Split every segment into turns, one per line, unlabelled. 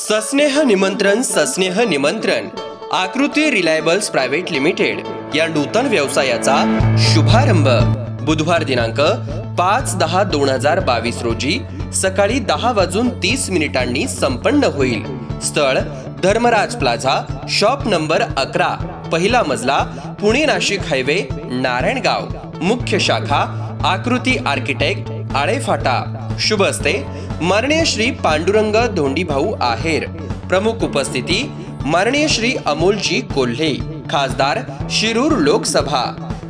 सस्नेह निमंत्रण आकृती reliables private limited या नूतन व्यवसायाचा शुभारंभ बुधवार दिनांक 5/10/2022 रोजी सकाळी 10:30 संपन्न होईल। स्थळ धर्मराज प्लाझा, शॉप नंबर 11, पहिला मजला, पुणे नाशिक हायवे, नारायणगाव। मुख्य शाखा आकृती आर्किटेक्ट, आळेफाटा। शुभ असते माननीय श्री पांडुरंग धोंडीभाऊ आहेर। प्रमुख उपस्थिती माननीय श्री अमोलजी कोल्हे, खासदार शिरूर लोकसभा।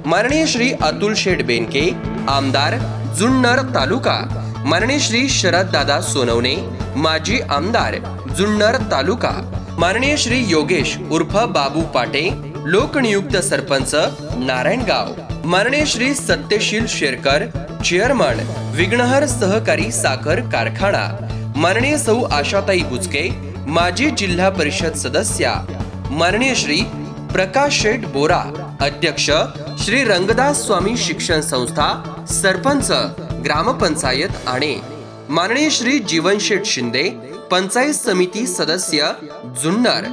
माननीय श्री अतुल शेठ बेनके, आमदार जुन्नर तालुका। माननीय श्री शरद दादा सोनवणे, माजी आमदार जुन्नर तालुका। माननीय श्री योगेश उर्फ बाबू पाटे, लोकनियुक्त सरपंच नारायणगाव। माननीय श्री सत्यशील शेरकर, चेअरमन विघ्नहर सहकारी साखर कारखाना। माननीय सौ आशाताई बुचके, माजी जिल्हा परिषद सदस्या। माननीय श्री प्रकाश शेठ बोरा, अध्यक्ष श्री रंगदास स्वामी शिक्षण संस्था, सरपंच ग्रामपंचायत आणे। माननीय श्री जीवन शेठ शिंदे, पंचायत समिती सदस्य जुन्नर।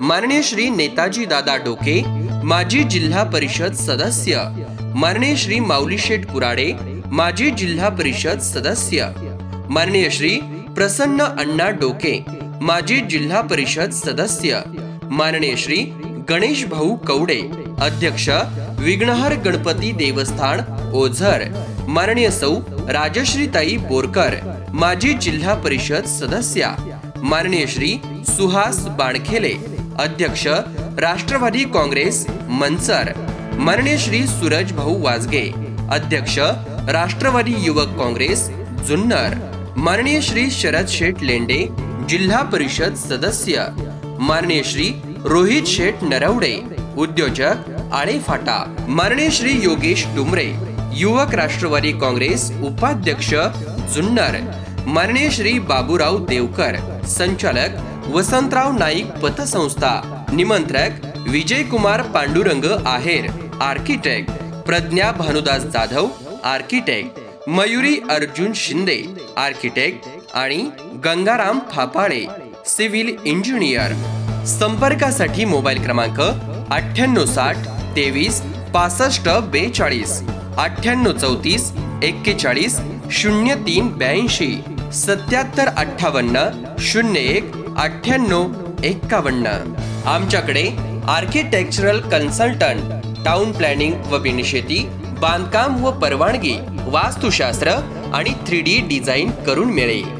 माननीय श्री नेताजी दादा डोके, माजी जिल्हा परिषद सदस्य। माननीय श्री माऊली शेठ कुराडे, माजी जिल्हा परिषद सदस्य। माननीय श्री प्रसन्न अण्णा डोके, माजी जिल्हा परिषद सदस्य। माननीय श्री गणेश भाऊ कवडे, अध्यक्ष विघ्नहर गणपती देवस्थान ओझर। माननीय सौ राजश्रीताई बोरकर, माजी जिल्हा परिषद सदस्या। माननीय श्री सुहास बाणखेले, अध्यक्ष राष्ट्रवादी काँग्रेस मंचर। माननीय श्री सूरज भाऊ वाजगे, अध्यक्ष राष्ट्रवादी युवक काँग्रेस जुन्नर। माननीय श्री शरद शेठ लेंडे, जिल्हा परिषद सदस्य। माननीय श्री रोहित शेठ नरवडे, उद्योजक आळेफाटा। माननीय श्री योगेश डुमरे, युवक राष्ट्रवादी काँग्रेस उपाध्यक्ष जुन्नर। माननीय श्री बाबूराव देवकर, संचालक वसंतराव नाईक पतसंस्था। निमंत्रक Vijay Kumar Pandurang Aher, architect. Pragya Bhanudas Jadhav, architect. Mayuri Arjun Shinde, architect आणि गंगाराम थापाळे, सिव्हिल इंजिनियर। संपर्कासाठी मोबाईल क्रमांक 9860 23 65 42, 9834 41 03 82, 7758 01 98 51। आमच्याकडे आर्किटेक्चरल कन्सल्टंट, टाउन प्लॅनिंग व बिनशेती, बांधकाम व परवानगी, वास्तुशास्त्र आणि 3D डिझाईन करून मिळेल।